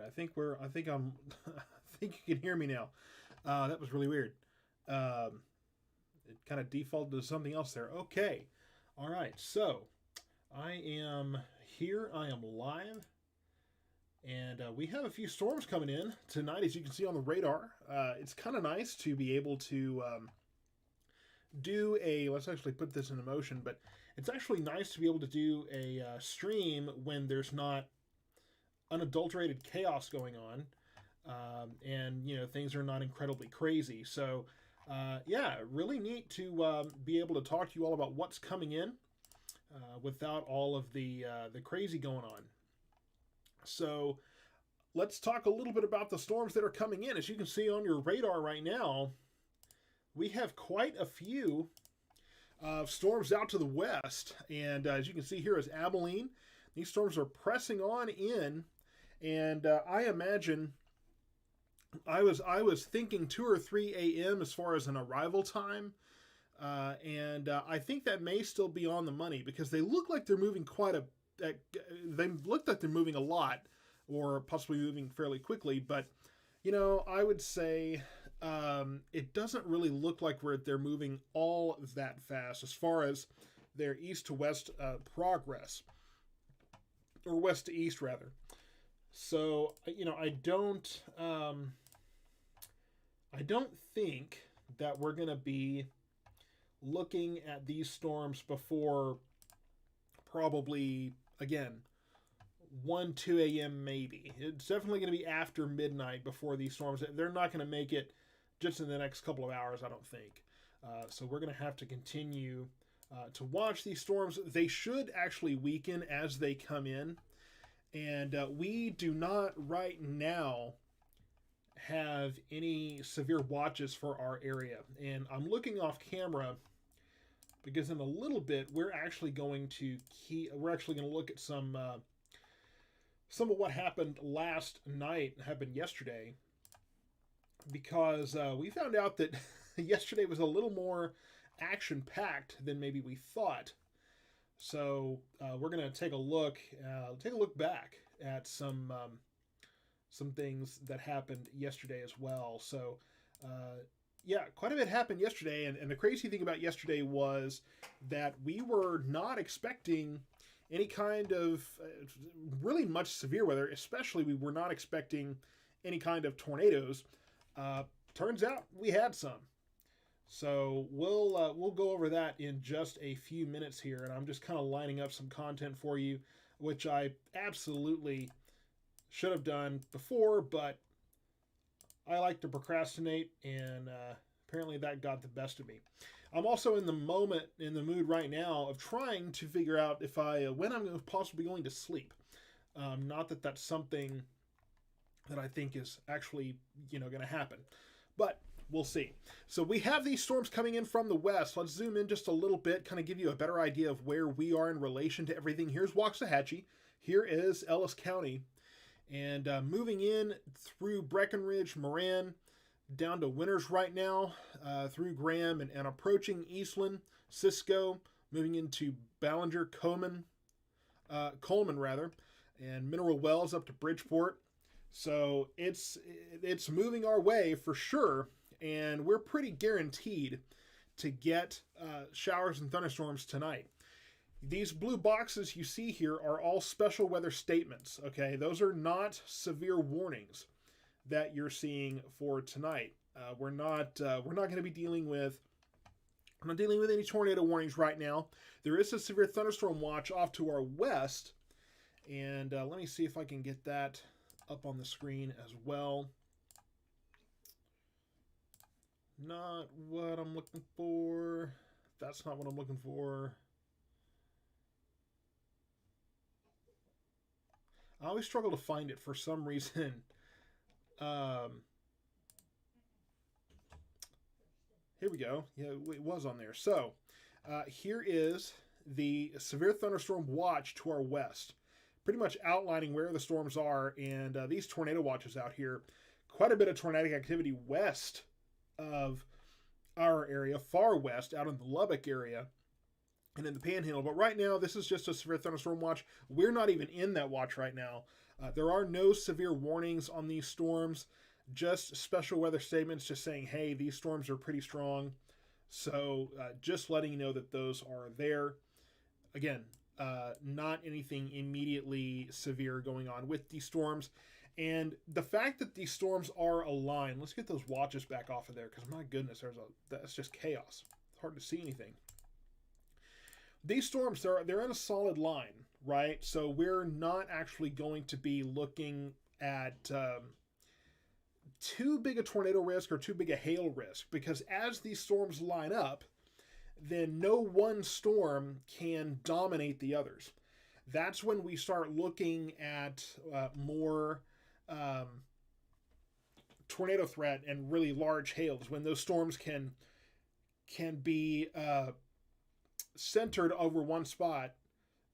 I think we're. I think I'm. I think you can hear me now. That was really weird. Um, it kind of defaulted to something else there. Okay. All right. So I am here. I am live, and we have a few storms coming in tonight, as you can see on the radar. It's kind of nice to be able to do a. Let's actually put this into motion, but it's actually nice to be able to do a stream when there's not unadulterated chaos going on, and things are not incredibly crazy. So, yeah, really neat to be able to talk to you all about what's coming in without all of the crazy going on. So, let's talk a little bit about the storms that are coming in. As you can see on your radar right now, we have quite a few storms out to the west, and as you can see here is Abilene. These storms are pressing on in, and I imagine I was thinking 2 or 3 a.m. as far as an arrival time, and I think that may still be on the money because they look like they're moving they look like they're moving a lot, or possibly moving fairly quickly. But I would say it doesn't really look like they're moving all that fast as far as their east to west progress, or west to east rather. So I don't think that we're going to be looking at these storms before probably, again, 1, 2 a.m. maybe. It's definitely going to be after midnight before these storms. They're not going to make it just in the next couple of hours, I don't think. So we're going to have to continue to watch these storms. They should actually weaken as they come in. And we do not right now have any severe watches for our area. And I'm looking off camera because in a little bit we're actually going to look at some of what happened yesterday, because we found out that yesterday was a little more action packed than maybe we thought. So we're gonna take a look back at some things that happened yesterday as well. So yeah, quite a bit happened yesterday, and the crazy thing about yesterday was that we were not expecting any kind of really much severe weather. Especially, we were not expecting any kind of tornadoes. Turns out we had some. So we'll go over that in just a few minutes here, and I'm just kind of lining up some content for you, which I absolutely should have done before, but I like to procrastinate, and apparently that got the best of me. I'm also in the mood right now of trying to figure out when I'm possibly going to sleep. Not that that's something that I think is actually going to happen, but we'll see. So we have these storms coming in from the west. Let's zoom in just a little bit, kind of give you a better idea of where we are in relation to everything. Here's Waxahachie. Here is Ellis County. And moving in through Breckenridge, Moran, down to Winters right now, through Graham, and approaching Eastland, Cisco, moving into Ballinger, Coleman, and Mineral Wells up to Bridgeport. So it's moving our way for sure, and we're pretty guaranteed to get showers and thunderstorms tonight. These blue boxes you see here are all special weather statements, okay? Those are not severe warnings that you're seeing for tonight. We're not going to be dealing with any tornado warnings right now. There is a severe thunderstorm watch off to our west, and let me see if I can get that up on the screen as well. Not what I'm looking for. That's not what I'm looking for. I always struggle to find it for some reason. Here we go. Yeah, it was on there. So, here is the severe thunderstorm watch to our west. Pretty much outlining where the storms are, and these tornado watches out here. Quite a bit of tornadic activity west of our area, far west, out in the Lubbock area, and in the Panhandle. But right now, this is just a severe thunderstorm watch. We're not even in that watch right now. There are no severe warnings on these storms, just special weather statements just saying, hey, these storms are pretty strong. So just letting you know that those are there. Again, not anything immediately severe going on with these storms. And the fact that these storms are aligned, let's get those watches back off of there because my goodness, that's just chaos. It's hard to see anything. These storms, they're in a solid line, right? So we're not actually going to be looking at too big a tornado risk or too big a hail risk because as these storms line up, then no one storm can dominate the others. That's when we start looking at more tornado threat and really large hails, when those storms can be centered over one spot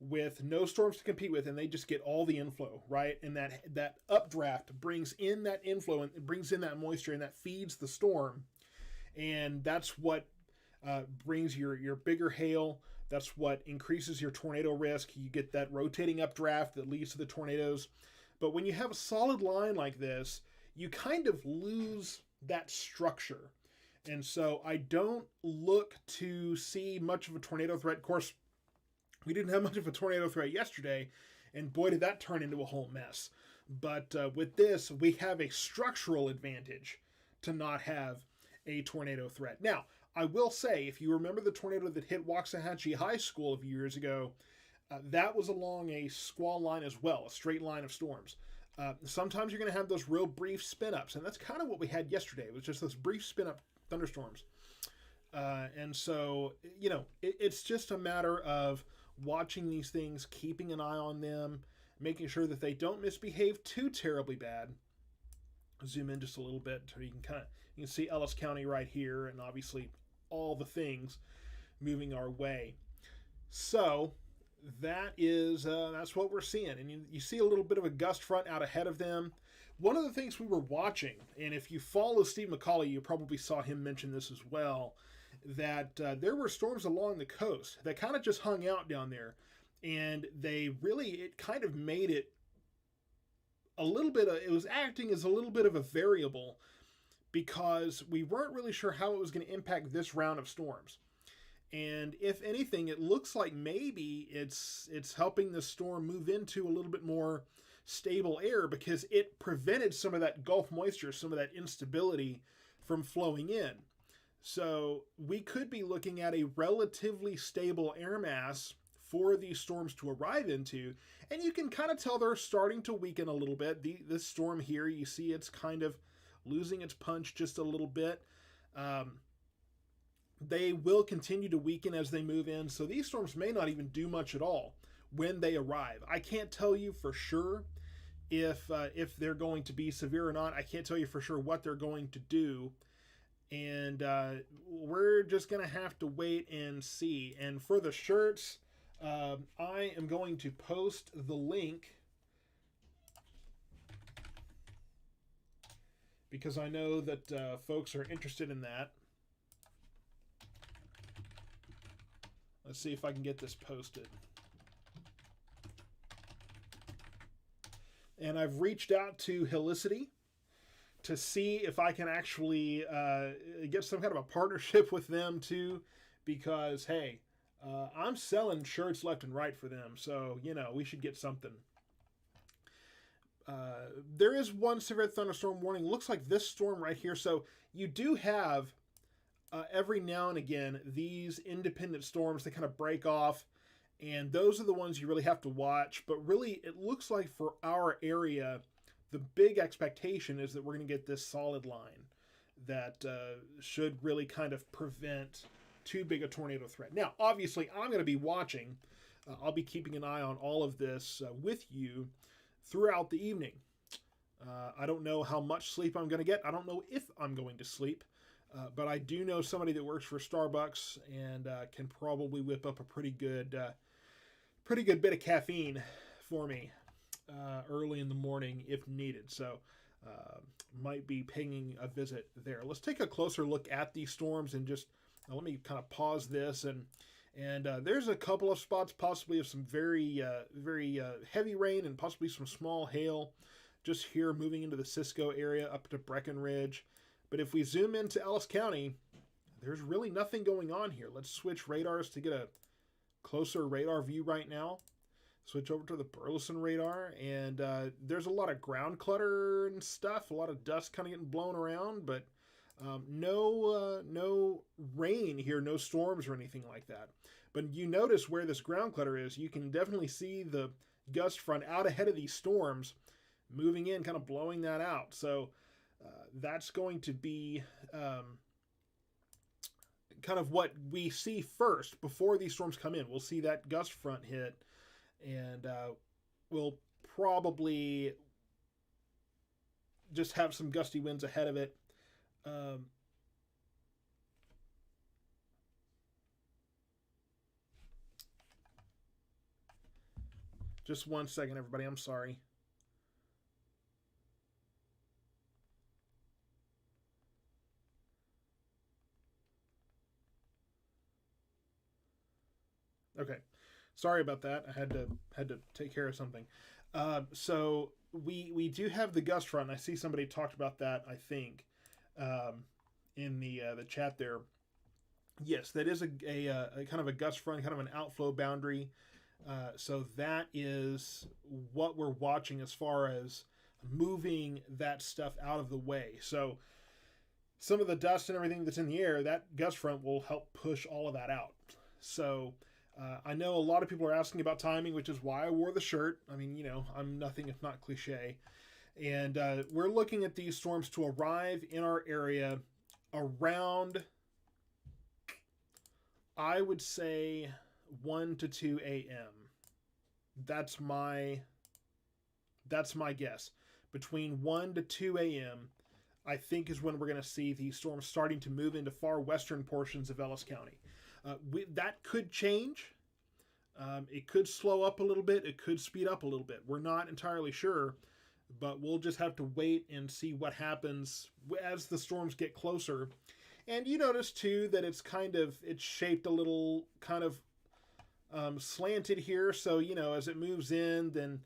with no storms to compete with, and they just get all the inflow, right? And that updraft brings in that inflow and it brings in that moisture, and that feeds the storm, and that's what brings your bigger hail. That's what increases your tornado risk. You get that rotating updraft that leads to the tornadoes. But when you have a solid line like this, you kind of lose that structure. And so I don't look to see much of a tornado threat. Of course, we didn't have much of a tornado threat yesterday, and boy, did that turn into a whole mess. But with this, we have a structural advantage to not have a tornado threat. Now, I will say, if you remember the tornado that hit Waxahachie High School a few years ago, that was along a squall line as well, a straight line of storms. Sometimes you're going to have those real brief spin-ups, and that's kind of what we had yesterday. It was just those brief spin-up thunderstorms. And so, it's just a matter of watching these things, keeping an eye on them, making sure that they don't misbehave too terribly bad. Zoom in just a little bit so you can see Ellis County right here, and obviously all the things moving our way. So that's what we're seeing, and you see a little bit of a gust front out ahead of them. One of the things we were watching, and if you follow Steve McCauley, you probably saw him mention this as well, that there were storms along the coast that kind of just hung out down there, and it kind of made it a little bit it was acting as a little bit of a variable because we weren't really sure how it was going to impact this round of storms. And if anything, it looks like maybe it's helping the storm move into a little bit more stable air because it prevented some of that Gulf moisture, some of that instability from flowing in. So we could be looking at a relatively stable air mass for these storms to arrive into, and you can kind of tell they're starting to weaken a little bit. This storm here, you see it's kind of losing its punch just a little bit. They will continue to weaken as they move in, so these storms may not even do much at all when they arrive. I can't tell you for sure if they're going to be severe or not. I can't tell you for sure what they're going to do, and we're just going to have to wait and see. And for the shirts, I am going to post the link because I know that folks are interested in that. Let's see if I can get this posted. And I've reached out to Helicity to see if I can actually get some kind of a partnership with them too, because, hey, I'm selling shirts left and right for them, so, we should get something. There is one severe thunderstorm warning. Looks like this storm right here. So you do have every now and again these independent storms that kind of break off, and those are the ones you really have to watch. But really, it looks like for our area, the big expectation is that we're going to get this solid line that should really kind of prevent too big a tornado threat. Now, obviously, I'm going to be watching. I'll be keeping an eye on all of this with you throughout the evening. I don't know how much sleep I'm going to get. I don't know if I'm going to sleep. But I do know somebody that works for Starbucks and can probably whip up a pretty good bit of caffeine for me early in the morning if needed. So might be paying a visit there. Let's take a closer look at these storms and just let me kind of pause this and And there's a couple of spots, possibly of some very heavy rain and possibly some small hail, just here moving into the Cisco area up to Breckenridge. But if we zoom into Ellis County, there's really nothing going on here. Let's switch radars to get a closer radar view right now. Switch over to the Burleson radar, and there's a lot of ground clutter and stuff, a lot of dust kind of getting blown around, but no rain here, no storms or anything like that. But you notice where this ground clutter is, you can definitely see the gust front out ahead of these storms, moving in, kind of blowing that out. So that's going to be kind of what we see first before these storms come in. We'll see that gust front hit, and we'll probably just have some gusty winds ahead of it. Just 1 second, everybody. I'm sorry. Okay, sorry about that. I had to take care of something. So we do have the gust front. I see somebody talked about that. I think in the chat there. Yes, that is a kind of a gust front, kind of an outflow boundary. So that is what we're watching as far as moving that stuff out of the way. So some of the dust and everything that's in the air, that gust front will help push all of that out. So I know a lot of people are asking about timing, which is why I wore the shirt. I mean, you know, I'm nothing if not cliche. And we're looking at these storms to arrive in our area around, I would say, 1 to 2 a.m. That's my guess. Between 1 to 2 a.m., I think is when we're going to see these storms starting to move into far western portions of Ellis County. That could change. It could slow up a little bit. It could speed up a little bit. We're not entirely sure, but we'll just have to wait and see what happens as the storms get closer. And you notice too that it's shaped a little kind of slanted here. So, you know, as it moves in, then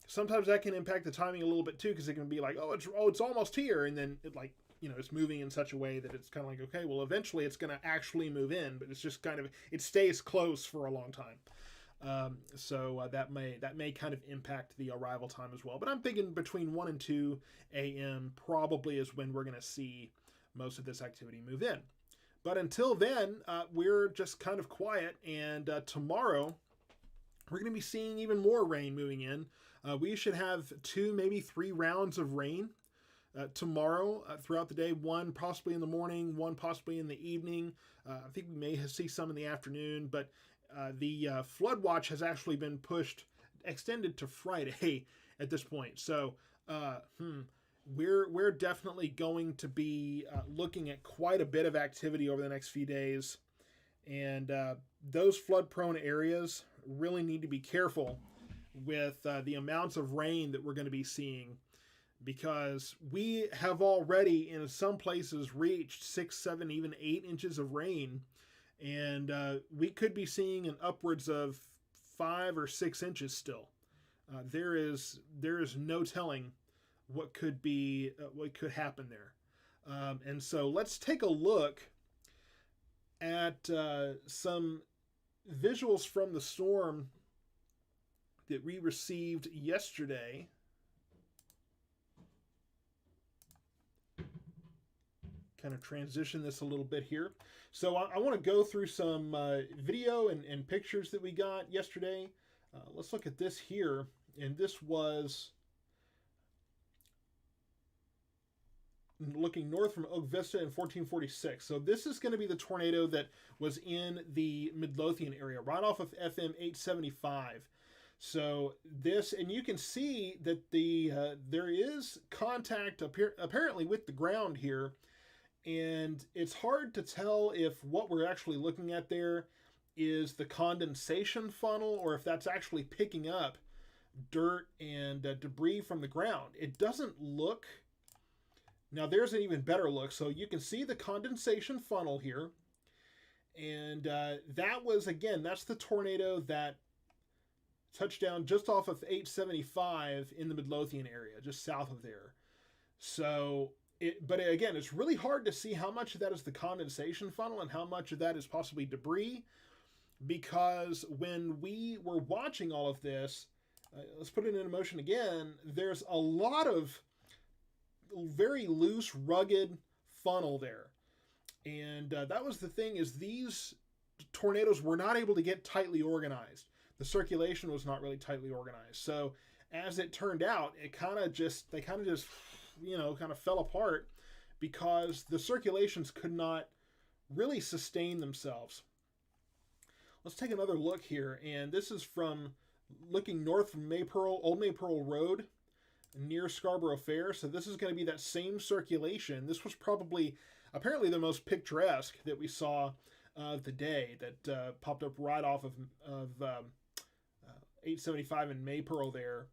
sometimes that can impact the timing a little bit too, because it can be like, it's almost here, and then it, like, you know, it's moving in such a way that it's kind of like, okay, well, eventually it's going to actually move in, but it's just kind of, it stays close for a long time. So that may kind of impact the arrival time as well. But I'm thinking between 1 and 2 a.m. probably is when we're going to see most of this activity move in. But until then, we're just kind of quiet, and tomorrow we're going to be seeing even more rain moving in. We should have 2, maybe 3 rounds of rain tomorrow throughout the day, 1 possibly in the morning, 1 possibly in the evening. I think we may see some in the afternoon, but the flood watch has actually been extended to Friday at this point. So we're definitely going to be looking at quite a bit of activity over the next few days, and those flood-prone areas really need to be careful with the amounts of rain that we're going to be seeing, because we have already in some places reached 6, 7, even 8 inches of rain, and we could be seeing an upwards of 5 or 6 inches still. There is no telling what could happen there. And so let's take a look at some visuals from the storm that we received yesterday. Kind of transition this a little bit here. So I want to go through some video and pictures that we got yesterday. Let's look at this here. And this was looking north from Oak Vista in 1446. So this is going to be the tornado that was in the Midlothian area, right off of FM 875. So this, and you can see that there is contact apparently with the ground here, and it's hard to tell if what we're actually looking at there is the condensation funnel or if that's actually picking up dirt and debris from the ground. It doesn't look. Now there's an even better look. So you can see the condensation funnel here, And that was, again, that's the tornado that touched down just off of 875 in the Midlothian area, just south of there. So, but again, it's really hard to see how much of that is the condensation funnel and how much of that is possibly debris, because when we were watching all of this, let's put it into motion again, there's a lot of very loose, rugged funnel there. And that was the thing, is these tornadoes were not able to get tightly organized. The circulation was not really tightly organized. So as it turned out, they kind of just, kind of fell apart because the circulations could not really sustain themselves. Let's take another look here. And this is from looking north from Old Maypearl Road near Scarborough Fair. So this is going to be that same circulation. This was probably, apparently, the most picturesque that we saw of the day, that popped up right off of 875 in Maypearl there.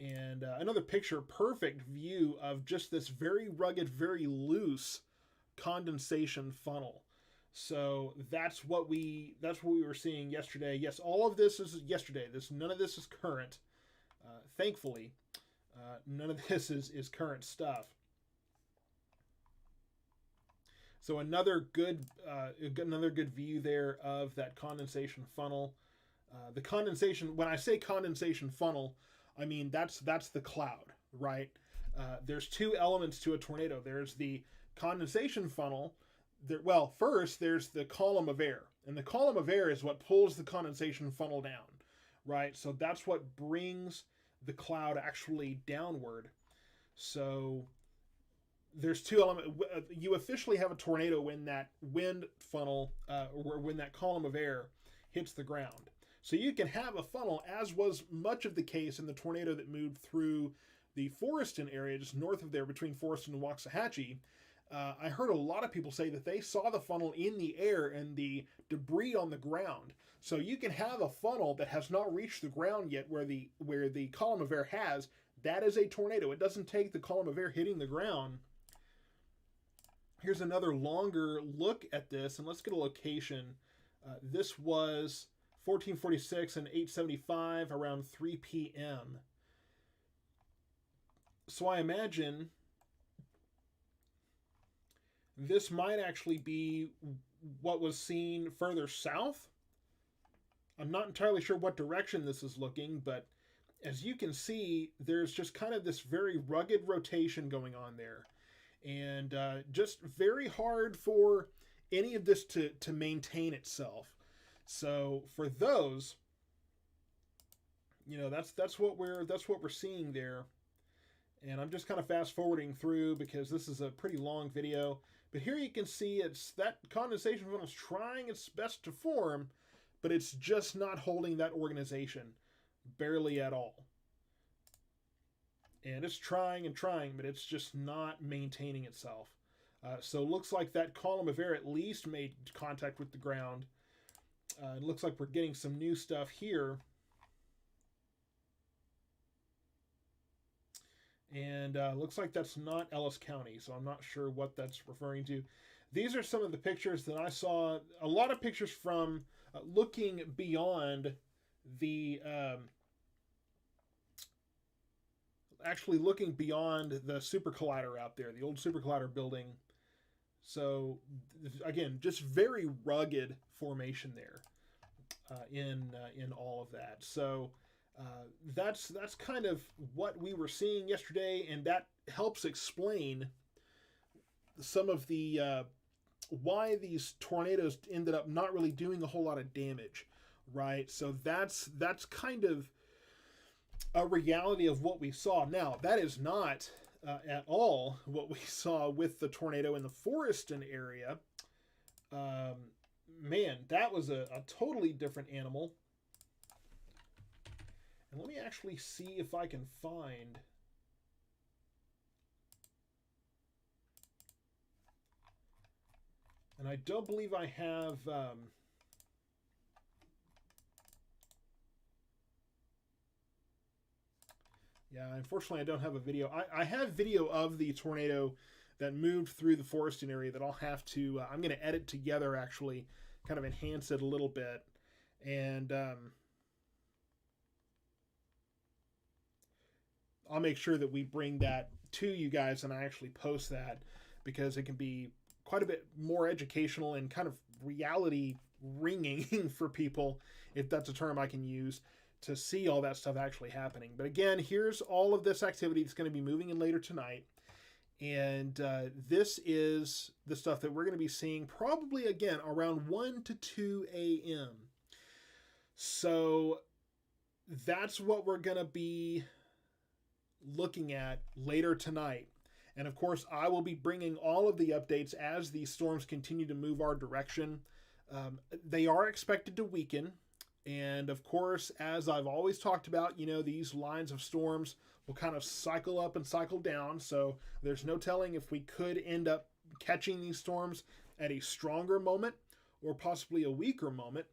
And another picture, perfect view of just this very rugged, very loose condensation funnel. So that's what we were seeing yesterday. Yes, all of this is yesterday. None of this is current. Thankfully, none of this is current stuff. So another good view there of that condensation funnel. The condensation, when I say condensation funnel, I mean that's the cloud, right? There's two elements to a tornado. There's the condensation funnel. First there's the column of air, and the column of air is what pulls the condensation funnel down, right? So that's what brings the cloud actually downward. So there's two elements. You officially have a tornado when that wind funnel, or when that column of air hits the ground. So you can have a funnel, as was much of the case in the tornado that moved through the Forreston area, just north of there between Forreston and Waxahachie. I heard a lot of people say that they saw the funnel in the air and the debris on the ground. So you can have a funnel that has not reached the ground yet, where the column of air has. That is a tornado. It doesn't take the column of air hitting the ground. Here's another longer look at this, and let's get a location. This was 1446 and 875 around 3 p.m. So I imagine this might actually be what was seen further south. I'm not entirely sure what direction this is looking, but as you can see, there's just kind of this very rugged rotation going on there. And just very hard for any of this to maintain itself. So for those, that's what we're seeing there. And I'm just kind of fast forwarding through because this is a pretty long video. But here you can see it's that condensation funnel is trying its best to form, but it's just not holding that organization, barely at all. And it's trying and trying, but it's just not maintaining itself. So it looks like that column of air at least made contact with the ground. It looks like we're getting some new stuff here. And looks like that's not Ellis County, so I'm not sure what that's referring to. These are some of the pictures that I saw. A lot of pictures from looking beyond the... actually looking beyond the Super Collider out there, the old Super Collider building. So again, just very rugged formation there in all of that. So that's kind of what we were seeing yesterday, and that helps explain some of the why these tornadoes ended up not really doing a whole lot of damage, right? So that's kind of a reality of what we saw. Now, that is not at all what we saw with the tornado in the Forreston area. Man, that was a totally different animal. And let me actually see if I can find... And I don't believe I have... Yeah, unfortunately, I don't have a video. I have video of the tornado that moved through the Forreston area that I'll have to... I'm going to edit together, actually, kind of enhance it a little bit. And I'll make sure that we bring that to you guys and I actually post that, because it can be quite a bit more educational and kind of reality ringing for people, if that's a term I can use, to see all that stuff actually happening. But again, here's all of this activity that's going to be moving in later tonight. And this is the stuff that we're going to be seeing probably again around 1 to 2 a.m. So that's what we're going to be looking at later tonight. And of course, I will be bringing all of the updates as these storms continue to move our direction. They are expected to weaken. And of course, as I've always talked about, these lines of storms will kind of cycle up and cycle down. So there's no telling if we could end up catching these storms at a stronger moment or possibly a weaker moment.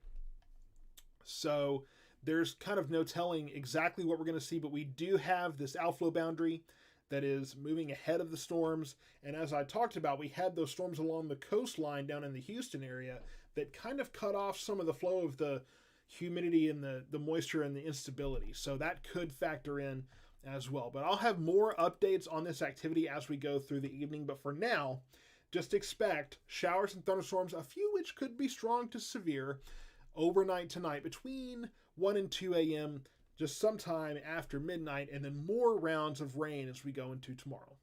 So there's kind of no telling exactly what we're going to see, but we do have this outflow boundary that is moving ahead of the storms. And as I talked about, we had those storms along the coastline down in the Houston area that kind of cut off some of the flow of the humidity and the moisture and the instability. So that could factor in as well. But I'll have more updates on this activity as we go through the evening. But for now, just expect showers and thunderstorms, a few which could be strong to severe, overnight tonight between 1 and 2 a.m., just sometime after midnight, and then more rounds of rain as we go into tomorrow.